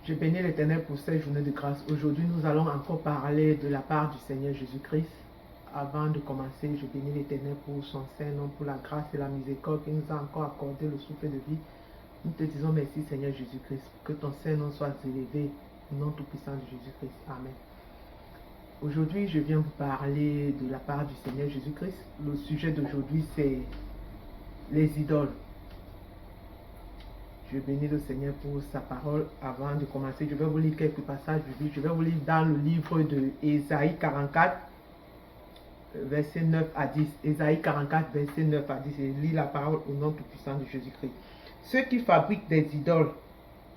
Je bénis l'Éternel pour cette journée de grâce. Aujourd'hui, nous allons encore parler de la part du Seigneur Jésus-Christ. Avant de commencer, je bénis l'Éternel pour son Saint-Nom, pour la grâce et la miséricorde qu'il nous a encore accordé le souffle de vie. Nous te disons merci Seigneur Jésus-Christ, que ton Saint-Nom soit élevé au nom tout-puissant de Jésus-Christ. Amen. Aujourd'hui, je viens vous parler de la part du Seigneur Jésus-Christ. Le sujet d'aujourd'hui, c'est les idoles. Je bénis le Seigneur pour sa parole. Avant de commencer, je vais vous lire quelques passages bibliques. Je vais vous lire dans le livre de Ésaïe 44, verset 9 à 10. Ésaïe 44, verset 9 à 10. Je lis la parole au nom tout-puissant de Jésus-Christ. Ceux qui fabriquent des idoles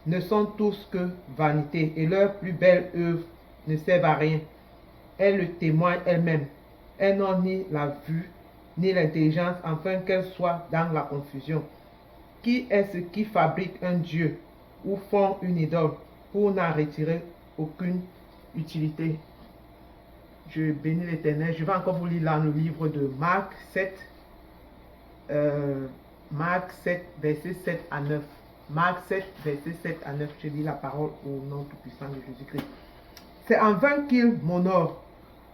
ne sont tous que vanité, et leurs plus belles œuvres ne servent à rien. Elles le témoignent elles-mêmes. Elles n'ont ni la vue, ni l'intelligence, afin qu'elles soient dans la confusion. Qui est-ce qui fabrique un dieu ou font une idole pour n'en retirer aucune utilité? Je bénis l'Éternel. Je vais encore vous lire dans le livre de Marc 7, verset 7 à 9. Marc 7, verset 7 à 9. Je lis la parole au nom tout-puissant de Jésus-Christ. C'est en vain qu'ils m'honorent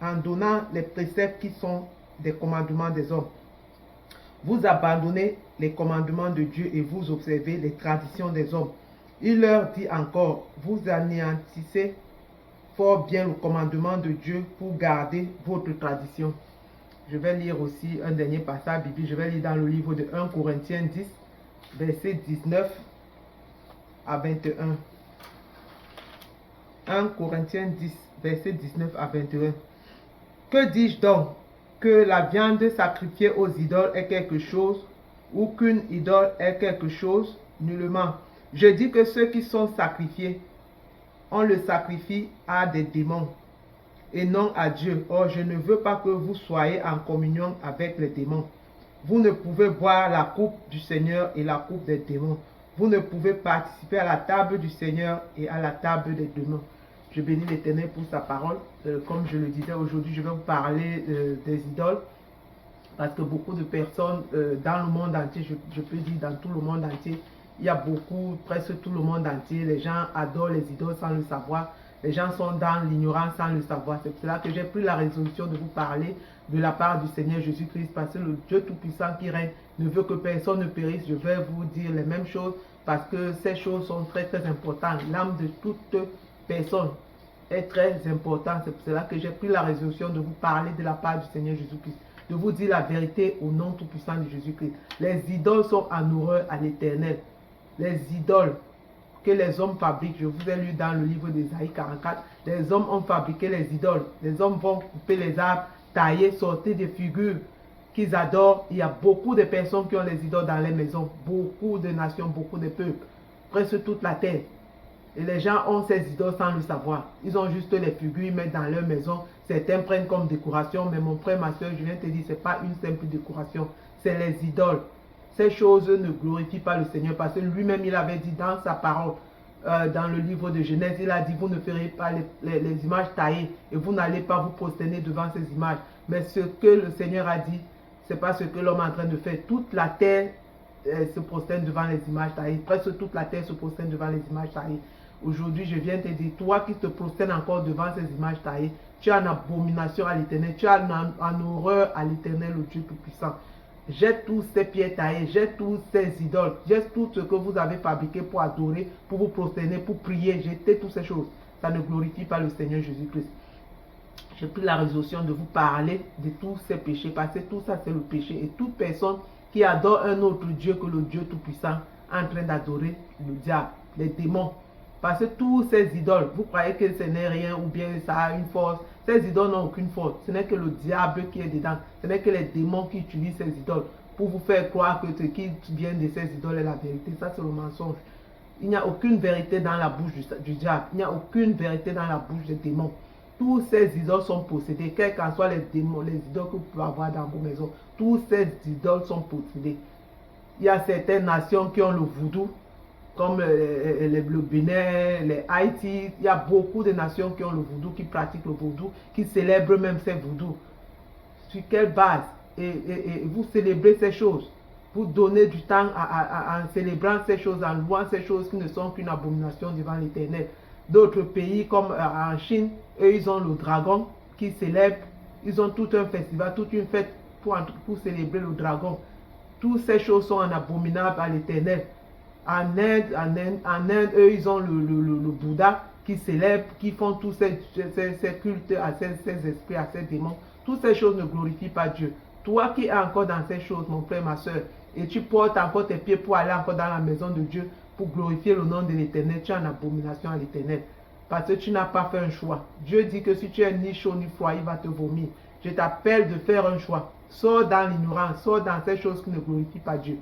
en donnant les préceptes qui sont des commandements des hommes. Vous abandonnez les commandements de Dieu et vous observez les traditions des hommes. Il leur dit encore, vous anéantissez fort bien le commandement de Dieu pour garder votre tradition. Je vais lire aussi un dernier passage biblique. Je vais lire dans le livre de 1 Corinthiens 10, verset 19 à 21. 1 Corinthiens 10, verset 19 à 21. Que dis-je donc? Que la viande sacrifiée aux idoles est quelque chose, ou qu'une idole est quelque chose? Nullement. Je dis que ceux qui sont sacrifiés, on le sacrifie à des démons et non à Dieu. Or, je ne veux pas que vous soyez en communion avec les démons. Vous ne pouvez boire la coupe du Seigneur et la coupe des démons. Vous ne pouvez participer à la table du Seigneur et à la table des démons. Je bénis l'Éternel pour sa parole. Comme je le disais, aujourd'hui, je vais vous parler des idoles. Parce que beaucoup de personnes dans le monde entier, je peux dire dans tout le monde entier, il y a beaucoup, presque tout le monde entier, les gens adorent les idoles sans le savoir. Les gens sont dans l'ignorance sans le savoir. C'est pour cela que j'ai pris la résolution de vous parler de la part du Seigneur Jésus-Christ. Parce que le Dieu Tout-Puissant qui règne ne veut que personne ne périsse. Je vais vous dire les mêmes choses parce que ces choses sont très très importantes. L'âme de toute personne est très importante. C'est pour cela que j'ai pris la résolution de vous parler de la part du Seigneur Jésus-Christ. De vous dire la vérité au nom tout-puissant de Jésus-Christ. Les idoles sont en horreur à l'Éternel. Les idoles que les hommes fabriquent, je vous ai lu dans le livre d'Ésaïe 44, les hommes ont fabriqué les idoles. Les hommes vont couper les arbres, tailler, sortir des figures qu'ils adorent. Il y a beaucoup de personnes qui ont les idoles dans les maisons. Beaucoup de nations, beaucoup de peuples. Presque toute la terre. Et les gens ont ces idoles sans le savoir. Ils ont juste les figures, ils mettent dans leur maison. Certains prennent comme décoration. Mais mon frère, ma soeur, je viens te dire, ce n'est pas une simple décoration. C'est les idoles. Ces choses ne glorifient pas le Seigneur. Parce que lui-même, il avait dit dans sa parole, dans le livre de Genèse, il a dit, vous ne ferez pas les images taillées. Et vous n'allez pas vous prosterner devant ces images. Mais ce que le Seigneur a dit, ce n'est pas ce que l'homme est en train de faire. Toute la terre se prosterne devant les images taillées. Presque toute la terre se prosterne devant les images taillées. Aujourd'hui, je viens te dire, toi qui te prosternes encore devant ces images taillées, tu es en abomination à l'Éternel, tu es en horreur à l'Éternel, le Dieu Tout-Puissant. Jette tous ces pierres taillées, jette tous ces idoles, jette tout ce que vous avez fabriqué pour adorer, pour vous prosterner, pour prier, jetez toutes ces choses. Ça ne glorifie pas le Seigneur Jésus-Christ. J'ai pris la résolution de vous parler de tous ces péchés, parce que tout ça c'est le péché. Et toute personne qui adore un autre Dieu que le Dieu Tout-Puissant est en train d'adorer le diable, les démons. Parce que tous ces idoles, vous croyez que ce n'est rien ou bien ça a une force. Ces idoles n'ont aucune force. Ce n'est que le diable qui est dedans. Ce n'est que les démons qui utilisent ces idoles pour vous faire croire que ce qui vient de ces idoles est la vérité. Ça, c'est le mensonge. Il n'y a aucune vérité dans la bouche du diable. Il n'y a aucune vérité dans la bouche des démons. Tous ces idoles sont possédés. Quels qu'en soient les démons, les idoles que vous pouvez avoir dans vos maisons, tous ces idoles sont possédés. Il y a certaines nations qui ont le voodoo, comme le Bénin, les Haïti. Il y a beaucoup de nations qui ont le voodoo, qui pratiquent le voodoo, qui célèbrent même ces voodoo. Sur quelle base? Et vous célébrez ces choses. vous donnez du temps en célébrant ces choses, en louant ces choses qui ne sont qu'une abomination devant l'Éternel. D'autres pays comme en Chine, eux, ils ont le dragon qui célèbre. Ils ont tout un festival, toute une fête pour célébrer le dragon. Toutes ces choses sont en abominable à l'Éternel. En Inde, eux, ils ont le Bouddha qui célèbre, qui font tous ces cultes à ces esprits, à ces démons. Toutes ces choses ne glorifient pas Dieu. Toi qui es encore dans ces choses, mon frère, ma soeur, et tu portes encore tes pieds pour aller encore dans la maison de Dieu, pour glorifier le nom de l'Éternel, tu es en abomination à l'Éternel. Parce que tu n'as pas fait un choix. Dieu dit que si tu es ni chaud ni froid, il va te vomir. Je t'appelle de faire un choix. Sors dans l'ignorance, sors dans ces choses qui ne glorifient pas Dieu.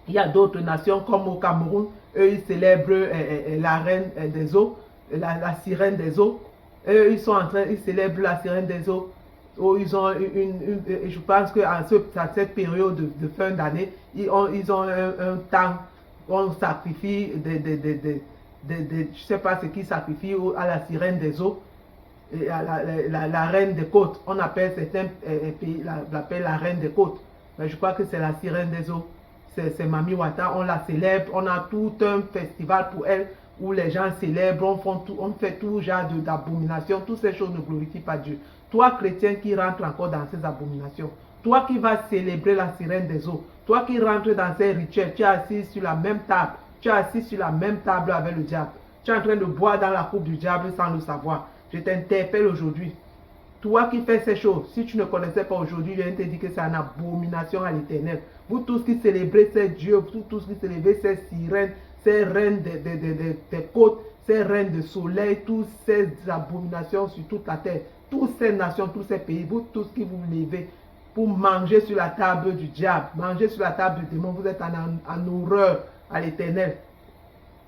Il y a d'autres nations comme au Cameroun, eux ils célèbrent la reine des eaux, la sirène des eaux. Eux ils célèbrent la sirène des eaux. Où ils ont je pense qu'à cette période de fin d'année, ils ont un temps où on sacrifie je sais pas ce qu'ils sacrifient à la sirène des eaux, et à la reine des côtes. On appelle certains pays la reine des côtes. Mais je crois que c'est la sirène des eaux. C'est Mami Wata, on la célèbre, on a tout un festival pour elle où les gens célèbrent, on fait tout genre d'abominations. Toutes ces choses ne glorifient pas Dieu. Toi, chrétien qui rentre encore dans ces abominations, toi qui vas célébrer la sirène des eaux, toi qui rentres dans ces rituels, tu es assis sur la même table, tu es assis sur la même table avec le diable. Tu es en train de boire dans la coupe du diable sans le savoir. Je t'interpelle aujourd'hui. Toi qui fais ces choses, si tu ne connaissais pas aujourd'hui, je viens te dire que c'est une abomination à l'Éternel. Vous tous qui célébrez ces dieux, vous tous qui célébrez ces sirènes, ces reines des côtes, ces reines de soleil, toutes ces abominations sur toute la terre, toutes ces nations, tous ces pays, vous tous qui vous levez pour manger sur la table du diable, manger sur la table du démon, vous êtes en horreur à l'Éternel.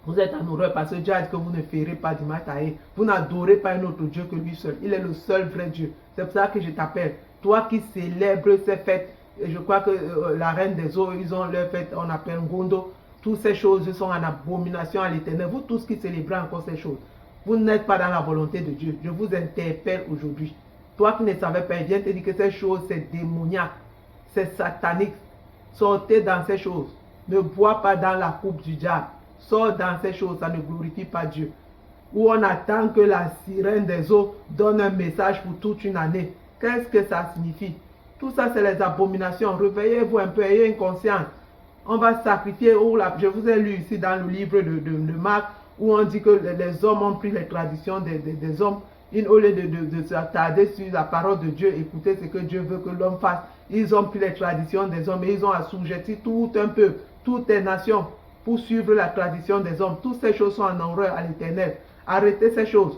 Vous êtes en horreur parce que Dieu a dit que vous ne ferez pas du mataï. Vous n'adorez pas un autre Dieu que lui seul. Il est le seul vrai Dieu. C'est pour ça que je t'appelle. Toi qui célèbres ces fêtes, et je crois que la reine des eaux, ils ont leur fête, on appelle Ngondo. Toutes ces choses sont en abomination à l'Éternel. Vous tous qui célébrez encore ces choses, vous n'êtes pas dans la volonté de Dieu. Je vous interpelle aujourd'hui. Toi qui ne savais pas, il vient te dire que ces choses, c'est démoniaque, c'est satanique. Sortez dans ces choses. Ne bois pas dans la coupe du diable. Sors dans ces choses, ça ne glorifie pas Dieu. Où on attend que la sirène des eaux donne un message pour toute une année. Qu'est-ce que ça signifie? Tout ça, c'est les abominations. Réveillez-vous un peu, ayez une conscience. On va sacrifier. Je vous ai lu ici dans le livre de Marc, où on dit que les hommes ont pris les traditions des hommes. Au lieu de s'attarder sur la parole de Dieu, écouter ce que Dieu veut que l'homme fasse, ils ont pris les traditions des hommes et ils ont assujetti tout un peuple, toutes les nations, pour suivre la tradition des hommes. Toutes ces choses sont en horreur à l'Éternel. Arrêtez ces choses.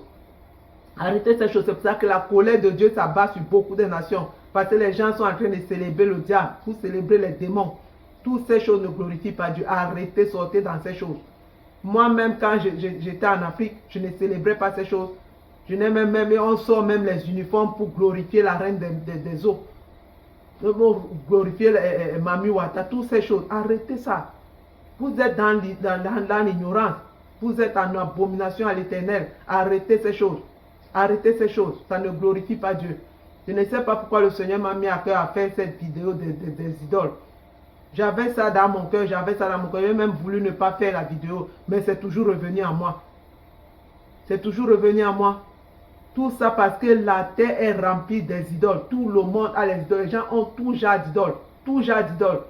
Arrêtez ces choses. C'est pour ça que la colère de Dieu s'abat sur beaucoup de nations. Parce que les gens sont en train de célébrer le diable, pour célébrer les démons. Toutes ces choses ne glorifient pas Dieu. Arrêtez, sortez dans ces choses. Moi-même, quand j'étais en Afrique, je ne célébrais pas ces choses. Je n'ai même, on sort même les uniformes pour glorifier la reine des eaux. Pour glorifier Mami Wata, toutes ces choses. Arrêtez ça. Vous êtes dans l'ignorance. Vous êtes en abomination à l'Éternel. Arrêtez ces choses. Arrêtez ces choses. Ça ne glorifie pas Dieu. Je ne sais pas pourquoi le Seigneur m'a mis à cœur à faire cette vidéo des idoles. J'avais ça dans mon cœur. J'ai même voulu ne pas faire la vidéo. Mais c'est toujours revenu à moi. C'est toujours revenu à moi. Tout ça parce que la terre est remplie des idoles. Tout le monde a les idoles. Les gens ont tout genre d'idoles. Tout genre d'idoles.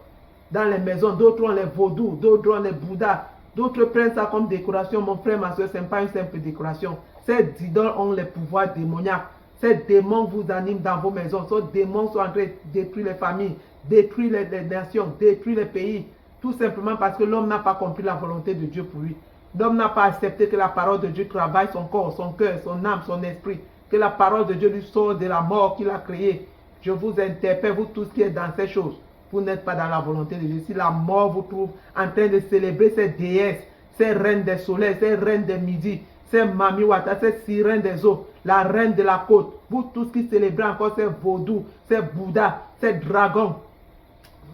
Dans les maisons, d'autres ont les vaudous, d'autres ont les bouddhas, d'autres prennent ça comme décoration. Mon frère, ma soeur, ce n'est pas une simple décoration. Ces idoles ont les pouvoirs démoniaques. Ces démons vous animent dans vos maisons. Ces démons sont en train de détruire les familles, détruire les nations, détruire les pays. Tout simplement parce que l'homme n'a pas compris la volonté de Dieu pour lui. L'homme n'a pas accepté que la parole de Dieu travaille son corps, son cœur, son âme, son esprit. Que la parole de Dieu lui sort de la mort qu'il a créée. Je vous interpelle, vous tous qui êtes dans ces choses. Vous n'êtes pas dans la volonté de Dieu. Si la mort vous trouve en train de célébrer ces déesses, ces reines des soleils, ces reines des midis, ces Mami Wata, ces sirènes des eaux, la reine de la côte, vous tous qui célébrez encore ces vaudous, ces bouddhas, ces dragons,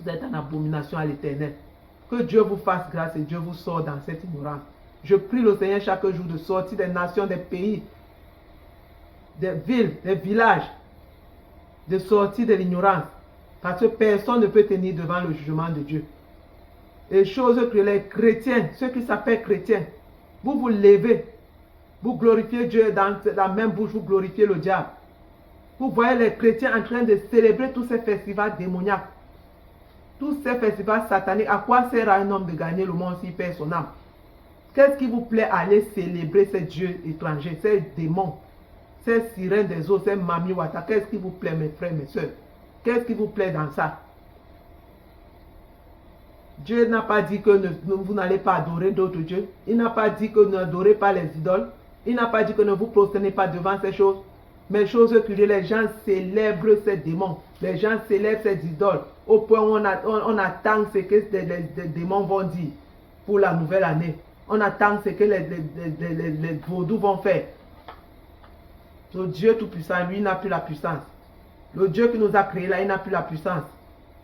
vous êtes en abomination à l'Éternel. Que Dieu vous fasse grâce et Dieu vous sort dans cette ignorance. Je prie le Seigneur chaque jour de sortir des nations, des pays, des villes, des villages, de sortir de l'ignorance. Parce que personne ne peut tenir devant le jugement de Dieu. Et chose que les chrétiens, ceux qui s'appellent chrétiens, vous vous levez, vous glorifiez Dieu dans la même bouche, vous glorifiez le diable. Vous voyez les chrétiens en train de célébrer tous ces festivals démoniaques, tous ces festivals sataniques. À quoi sert à un homme de gagner le monde s'il perd son âme? Qu'est-ce qui vous plaît à aller célébrer ces dieux étrangers, ces démons, ces sirènes des eaux, ces mami wata? Qu'est-ce qui vous plaît, mes frères, mes soeurs? Qu'est-ce qui vous plaît dans ça? Dieu n'a pas dit que vous n'allez pas adorer d'autres dieux. Il n'a pas dit que vous n'adorez pas les idoles. Il n'a pas dit que ne vous prosternez pas devant ces choses. Mais chose curieuse, les gens célèbrent ces démons. Les gens célèbrent ces idoles. Au point où on attend ce que les démons vont dire pour la nouvelle année. On attend ce que les vaudous vont faire. Le Dieu Tout-Puissant, lui, n'a plus la puissance. Le Dieu qui nous a créés là, il n'a plus la puissance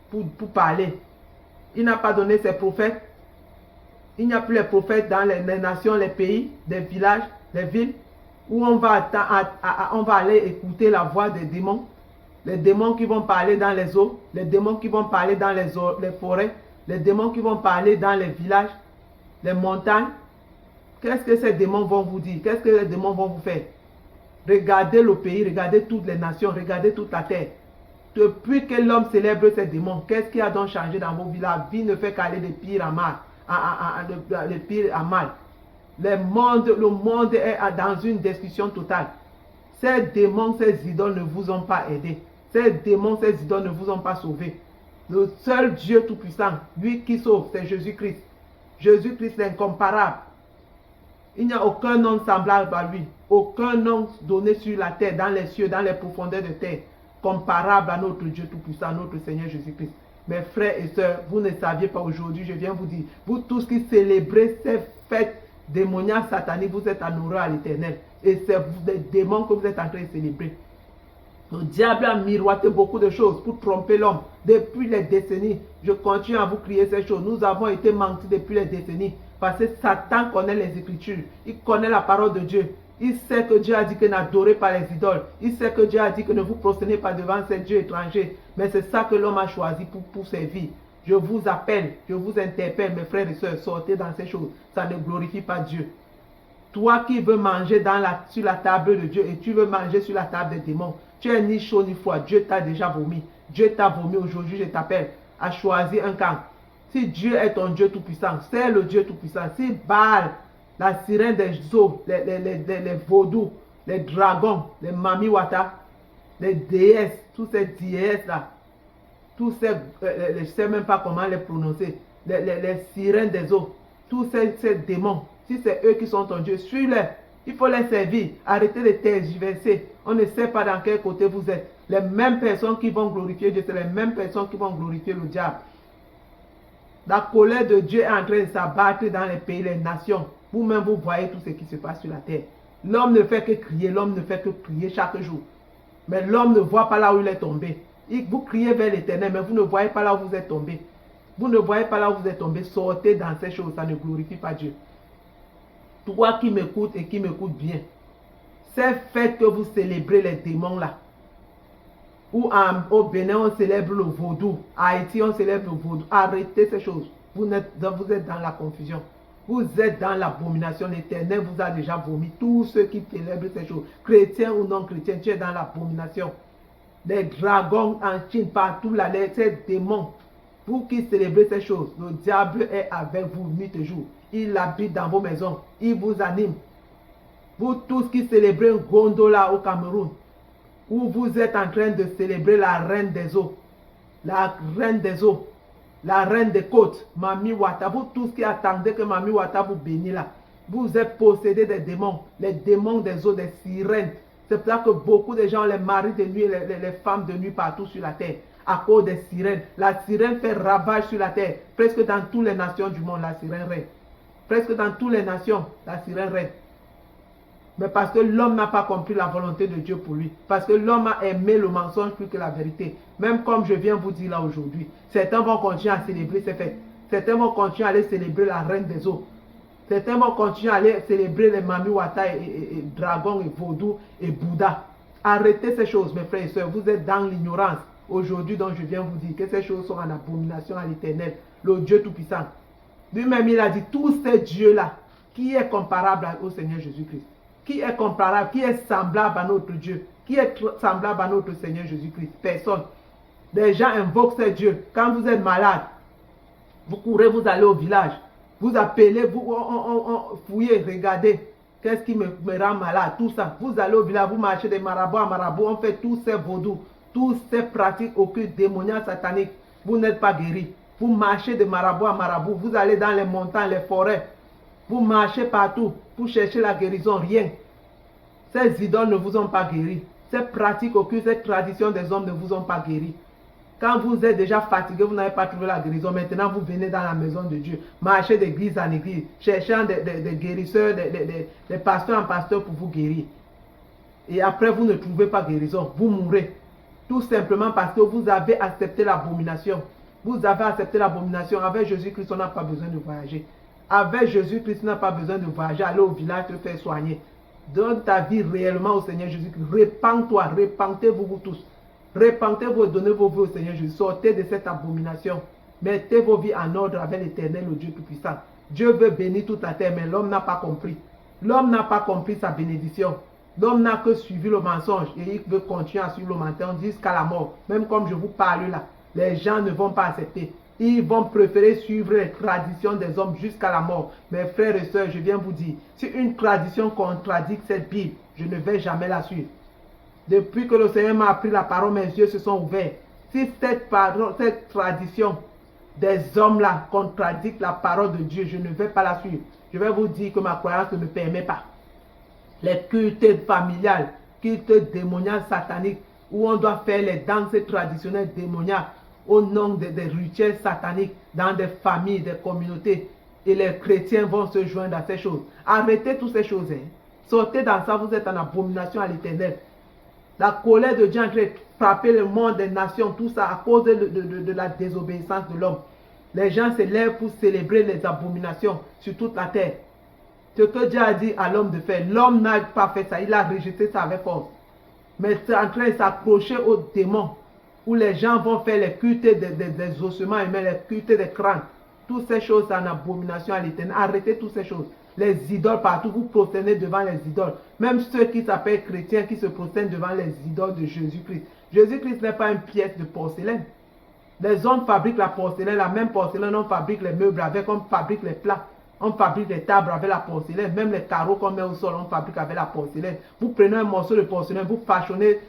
pour parler. Il n'a pas donné ses prophètes. Il n'y a plus les prophètes dans les nations, les pays, les villages, les villes, où on va aller écouter la voix des démons. Les démons qui vont parler dans les eaux, les démons qui vont parler dans les forêts, les démons qui vont parler dans les villages, les montagnes. Qu'est-ce que ces démons vont vous dire? Qu'est-ce que les démons vont vous faire? Regardez le pays, regardez toutes les nations, regardez toute la terre. Depuis que l'homme célèbre ces démons, qu'est-ce qui a donc changé dans vos vies? La vie ne fait qu'aller de pire à mal. De pire à mal. Le monde est dans une destruction totale. Ces démons, ces idoles ne vous ont pas aidé. Ces démons, ces idoles ne vous ont pas sauvé. Le seul Dieu Tout-Puissant, lui qui sauve, c'est Jésus-Christ. Jésus-Christ est incomparable. Il n'y a aucun nom semblable à lui. Aucun nom donné sur la terre, dans les cieux, dans les profondeurs de terre, comparable à notre Dieu Tout-Puissant, notre Seigneur Jésus-Christ. Mes frères et sœurs, vous ne saviez pas aujourd'hui, je viens vous dire, vous tous qui célébrez ces fêtes démoniaques sataniques, vous êtes en horreur à l'éternel. Et c'est des démons que vous êtes en train de célébrer. Le diable a miroité beaucoup de choses pour tromper l'homme. Depuis les décennies, je continue à vous crier ces choses. Nous avons été mentis depuis les décennies. Parce que Satan connaît les Écritures. Il connaît la parole de Dieu. Il sait que Dieu a dit que n'adorez pas les idoles. Il sait que Dieu a dit que ne vous prosternez pas devant ces dieux étrangers. Mais c'est ça que l'homme a choisi pour servir. Je vous appelle, je vous interpelle, mes frères et sœurs, sortez dans ces choses. Ça ne glorifie pas Dieu. Toi qui veux manger sur la table de Dieu et tu veux manger sur la table des démons, tu es ni chaud ni froid. Dieu t'a déjà vomi. Dieu t'a vomi aujourd'hui, je t'appelle à choisir un camp. Si Dieu est ton Dieu Tout-Puissant, c'est le Dieu Tout-Puissant. Si Baal, la sirène des eaux, les vaudous, les dragons, les mamiwata, les déesses, tous ces déesses-là, tous ces, je ne sais même pas comment les prononcer, les sirènes des eaux, tous ces démons, si c'est eux qui sont ton Dieu, suis-les. Il faut les servir. Arrêtez de tergiverser. On ne sait pas dans quel côté vous êtes. Les mêmes personnes qui vont glorifier Dieu, c'est les mêmes personnes qui vont glorifier le diable. La colère de Dieu est en train de s'abattre dans les pays, les nations. Vous-même, vous voyez tout ce qui se passe sur la terre. L'homme ne fait que crier, l'homme ne fait que prier chaque jour. Mais l'homme ne voit pas là où il est tombé. Vous criez vers l'Éternel, mais vous ne voyez pas là où vous êtes tombé. Vous ne voyez pas là où vous êtes tombé. Sortez dans ces choses, ça ne glorifie pas Dieu. Toi qui m'écoutes et qui m'écoutes bien, c'est fait que vous célébrez les démons là. Ou au Bénin, on célèbre le vaudou. À Haïti, on célèbre le vaudou. Arrêtez ces choses. Vous êtes dans la confusion. Vous êtes dans l'abomination. L'Éternel vous a déjà vomi. Tous ceux qui célèbrent ces choses, chrétiens ou non chrétiens, tu es dans l'abomination. Les dragons en Chine, partout là, ces démons. Vous qui célébrez ces choses, le diable est avec vous nuit et jour. Il habite dans vos maisons. Il vous anime. Vous tous qui célébrez Gondola au Cameroun, où vous êtes en train de célébrer la reine des eaux, la reine des eaux, la reine des côtes, Mami Wata. Vous tous qui attendez que Mami Wata vous bénisse là, vous êtes possédés des démons, les démons des eaux, des sirènes. C'est pour ça que beaucoup de gens, les maris de nuit, les femmes de nuit partout sur la terre, à cause des sirènes. La sirène fait ravage sur la terre, presque dans toutes les nations du monde, la sirène règne. Presque dans toutes les nations, la sirène règne. Mais parce que l'homme n'a pas compris la volonté de Dieu pour lui. Parce que l'homme a aimé le mensonge plus que la vérité. Même comme je viens vous dire là aujourd'hui. Certains vont continuer à célébrer ces fêtes. Certains vont continuer à aller célébrer la reine des eaux. Certains vont continuer à aller célébrer les mamiwata et dragons et vaudou et Bouddha. Arrêtez ces choses mes frères et sœurs. Vous êtes dans l'ignorance. Aujourd'hui, donc, je viens vous dire que ces choses sont en abomination à l'Éternel, le Dieu Tout-Puissant. Lui-même, il a dit, tous ces dieux-là, qui est comparable au Seigneur Jésus-Christ? Qui est comparable, qui est semblable à notre Dieu? Qui est semblable à notre Seigneur Jésus-Christ? Personne. Les gens invoquent ces dieux. Quand vous êtes malade, vous courez, vous allez au village. Vous appelez, vous fouillez, regardez. Qu'est-ce qui me rend malade? Tout ça. Vous allez au village, vous marchez de marabout à marabout. On fait tous ces vaudous, toutes ces pratiques occultes, démoniaques, sataniques. Vous n'êtes pas guéri. Vous marchez de marabout à marabout. Vous allez dans les montagnes, les forêts. Vous marchez partout. Vous cherchez la guérison. Rien. Ces idoles ne vous ont pas guéri. Ces pratiques occultes, ces traditions des hommes ne vous ont pas guéri. Quand vous êtes déjà fatigué, vous n'avez pas trouvé la guérison. Maintenant, vous venez dans la maison de Dieu. Marchez d'église en église. Cherchant des guérisseurs, des pasteurs en pasteurs pour vous guérir. Et après, vous ne trouvez pas guérison. Vous mourrez. Tout simplement parce que vous avez accepté l'abomination. Vous avez accepté l'abomination. Avec Jésus-Christ, on n'a pas besoin de voyager. Avec Jésus-Christ, on n'a pas besoin de voyager. Aller au village te faire soigner. Donne ta vie réellement au Seigneur Jésus-Christ. Repends-toi. Repentez-vous vous tous. Repentez-vous et donnez vos vies au Seigneur Jésus. Sortez de cette abomination. Mettez vos vies en ordre avec l'Éternel, le Dieu Tout-Puissant. Dieu veut bénir toute la terre, mais l'homme n'a pas compris. L'homme n'a pas compris sa bénédiction. L'homme n'a que suivi le mensonge et il veut continuer à suivre le mensonge jusqu'à la mort. Même comme je vous parle là, les gens ne vont pas accepter. Ils vont préférer suivre les traditions des hommes jusqu'à la mort. Mes frères et sœurs, je viens vous dire, si une tradition contradit cette Bible, je ne vais jamais la suivre. Depuis que le Seigneur m'a appris la parole, mes yeux se sont ouverts. Si cette tradition des hommes-là contradicte la parole de Dieu, je ne vais pas la suivre. Je vais vous dire que ma croyance ne me permet pas. Les cultes familiales, cultes démoniaques sataniques, où on doit faire les danses traditionnelles démoniaques au nom des rituels sataniques dans des familles, des communautés. Et les chrétiens vont se joindre à ces choses. Arrêtez toutes ces choses. Sortez dans ça, vous êtes en abomination à l'Éternel. La colère de Dieu est en train de frapper le monde des nations, tout ça à cause de la désobéissance de l'homme. Les gens se lèvent pour célébrer les abominations sur toute la terre. Ce que Dieu a dit à l'homme de faire, l'homme n'a pas fait ça, il a rejeté ça avec force. Mais c'est en train de s'accrocher aux démons, où les gens vont faire les cultes des ossements humains, les cultes des crânes. Toutes ces choses sont en abomination à l'Éternel. Arrêtez toutes ces choses. Les idoles partout, vous prosternez devant les idoles. Même ceux qui s'appellent chrétiens qui se prosternent devant les idoles de Jésus-Christ. Jésus-Christ n'est pas une pièce de porcelaine. Les hommes fabriquent la porcelaine, la même porcelaine, on fabrique les meubles avec, on fabrique les plats, on fabrique les tables avec la porcelaine, même les carreaux qu'on met au sol, on fabrique avec la porcelaine. Vous prenez un morceau de porcelaine, vous fashionez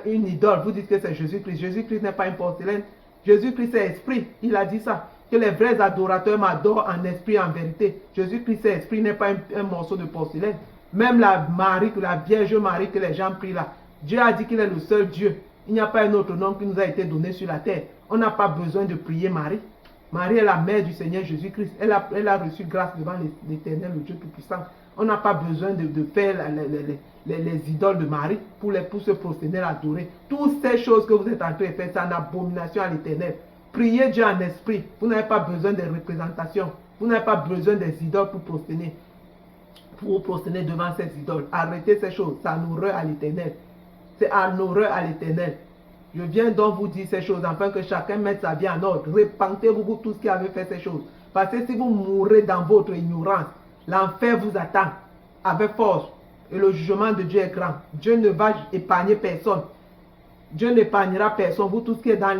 une idole, vous dites que c'est Jésus-Christ. Jésus-Christ n'est pas une porcelaine. Jésus-Christ c'est esprit, il a dit ça. Que les vrais adorateurs m'adorent en esprit et en vérité. Jésus-Christ, c'est esprit, n'est pas un morceau de porcelaine. Même la Marie, la Vierge Marie que les gens prient là, Dieu a dit qu'il est le seul Dieu. Il n'y a pas un autre nom qui nous a été donné sur la terre. On n'a pas besoin de prier Marie. Marie est la mère du Seigneur Jésus-Christ. Elle a reçu grâce devant l'Éternel, le Dieu Tout-Puissant. On n'a pas besoin de faire les idoles de Marie pour se prosterner, l'adorer. Toutes ces choses que vous êtes en train de faire, c'est en abomination à l'Éternel. Priez Dieu en esprit. Vous n'avez pas besoin de représentations. Vous n'avez pas besoin des idoles pour prosterner. Pour vous prosterner devant ces idoles. Arrêtez ces choses. C'est en horreur à l'Éternel. C'est en horreur à l'Éternel. Je viens donc vous dire ces choses afin que chacun mette sa vie en ordre. Repentez-vous pour tous qui avez fait ces choses. Parce que si vous mourrez dans votre ignorance, l'enfer vous attend avec force. Et le jugement de Dieu est grand. Dieu ne va épargner personne. Dieu n'épargnera personne. Vous tous qui êtes dans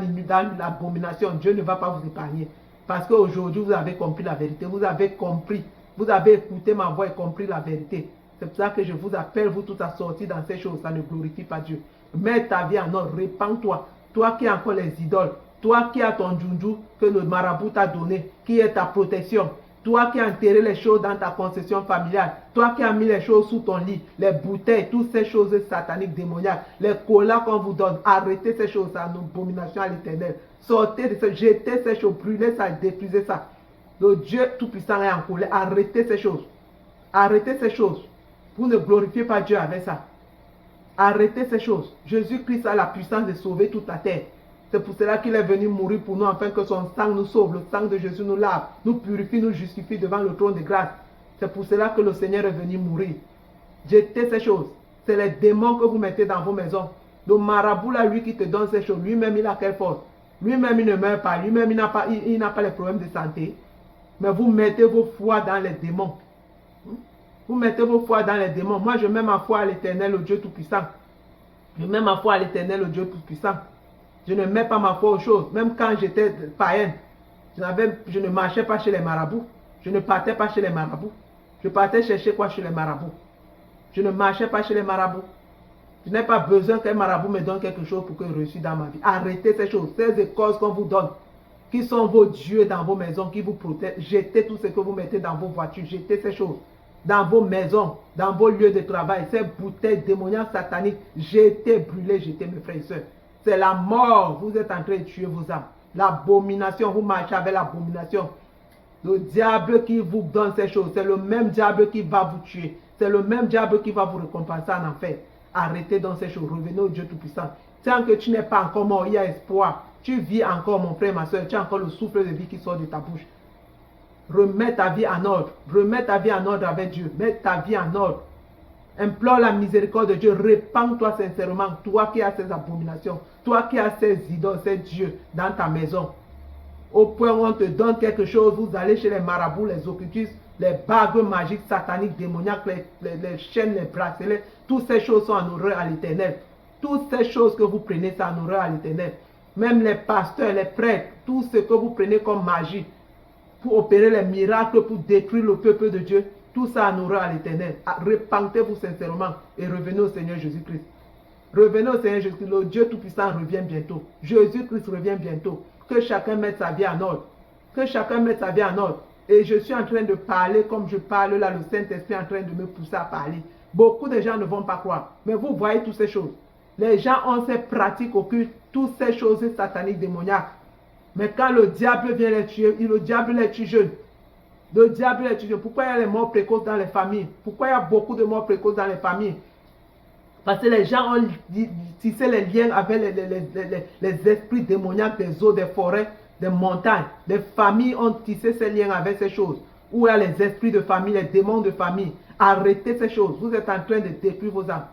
l'abomination, Dieu ne va pas vous épargner. Parce qu'aujourd'hui, vous avez compris la vérité. Vous avez compris. Vous avez écouté ma voix et compris la vérité. C'est pour ça que je vous appelle, vous tous, à sortir dans ces choses. Ça ne glorifie pas Dieu. Mets ta vie en ordre. Répands-toi. Toi qui as encore les idoles. Toi qui as ton djundju que le marabout t'a donné. Qui est ta protection. Toi qui as enterré les choses dans ta concession familiale. Toi qui as mis les choses sous ton lit. Les bouteilles, toutes ces choses sataniques, démoniaques. Les colas qu'on vous donne. Arrêtez ces choses. C'est une abomination à l'Éternel. Sortez de ça. Jetez ces choses. Brûlez ça. Détruisez ça. Le Dieu Tout-Puissant est en colère. Arrêtez ces choses. Arrêtez ces choses. Vous ne glorifiez pas Dieu avec ça. Arrêtez ces choses. Jésus-Christ a la puissance de sauver toute la terre. C'est pour cela qu'il est venu mourir pour nous, afin que son sang nous sauve. Le sang de Jésus nous lave, nous purifie, nous justifie devant le trône de grâce. C'est pour cela que le Seigneur est venu mourir. Jetez ces choses. C'est les démons que vous mettez dans vos maisons. Le marabout là, lui qui te donne ces choses, lui-même il a quelle force? Lui-même il ne meurt pas, lui-même il n'a pas les problèmes de santé. Mais vous mettez vos foi dans les démons. Vous mettez vos foi dans les démons. Moi je mets ma foi à l'Éternel, au Dieu Tout-Puissant. Je mets ma foi à l'Éternel, au Dieu Tout-Puissant. Je ne mets pas ma foi aux choses. Même quand j'étais païenne, je ne marchais pas chez les marabouts. Je ne partais pas chez les marabouts. Je partais chercher quoi chez les marabouts? Je ne marchais pas chez les marabouts. Je n'ai pas besoin qu'un marabout me donne quelque chose pour que je réussisse dans ma vie. Arrêtez ces choses, ces écoles qu'on vous donne, qui sont vos dieux dans vos maisons, qui vous protègent. Jetez tout ce que vous mettez dans vos voitures. Jetez ces choses dans vos maisons, dans vos lieux de travail. Ces bouteilles démoniaques sataniques, jetez, brûlez, jetez, mes frères et sœurs. C'est la mort. Vous êtes en train de tuer vos âmes. L'abomination, vous marchez avec l'abomination. Le diable qui vous donne ces choses, c'est le même diable qui va vous tuer. C'est le même diable qui va vous récompenser en enfer. Arrêtez dans ces choses. Revenez au Dieu Tout-Puissant. Tant que tu n'es pas encore mort, il y a espoir. Tu vis encore, mon frère, ma soeur. Tu as encore le souffle de vie qui sort de ta bouche. Remets ta vie en ordre. Remets ta vie en ordre avec Dieu. Mets ta vie en ordre. Implore la miséricorde de Dieu. Répands-toi sincèrement. Toi qui as ces abominations. Toi qui as ces idoles, ces dieux dans ta maison. Au point où on te donne quelque chose, vous allez chez les marabouts, les occultistes, les bagues magiques, sataniques, démoniaques, les chaînes, les bracelets. Toutes ces choses sont en horreur à l'Éternel. Toutes ces choses que vous prenez, c'est en horreur à l'Éternel. Même les pasteurs, les prêtres, tout ce que vous prenez comme magie pour opérer les miracles, pour détruire le peuple de Dieu, tout ça en horreur à l'Éternel. Repentez-vous sincèrement et revenez au Seigneur Jésus-Christ. Revenez au Seigneur Jésus-Christ. Le Dieu Tout-Puissant revient bientôt. Jésus-Christ revient bientôt. Que chacun mette sa vie en ordre. Que chacun mette sa vie en ordre. Et je suis en train de parler comme je parle là. Le Saint-Esprit est en train de me pousser à parler. Beaucoup de gens ne vont pas croire. Mais vous voyez toutes ces choses. Les gens ont ces pratiques occultes. Toutes ces choses sataniques, démoniaques. Mais quand le diable vient les tuer, le diable les tue jeunes. Le diable les tue jeunes. Pourquoi il y a les morts précoces dans les familles? Pourquoi il y a beaucoup de morts précoces dans les familles? Parce que les gens ont tissé les liens avec les esprits démoniaques des eaux, des forêts, des montagnes. Les familles ont tissé ces liens avec ces choses. Où il y a les esprits de famille, les démons de famille. Arrêtez ces choses. Vous êtes en train de détruire vos âmes.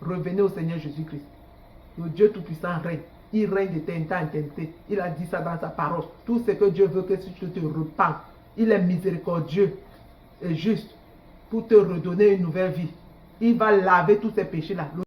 Revenez au Seigneur Jésus-Christ. Le Dieu Tout-Puissant règne. Il règne d'éternité en éternité. Il a dit ça dans sa parole. Tout ce que Dieu veut que si tu te repens, il est miséricordieux et juste pour te redonner une nouvelle vie. Il va laver tous ces péchés-là.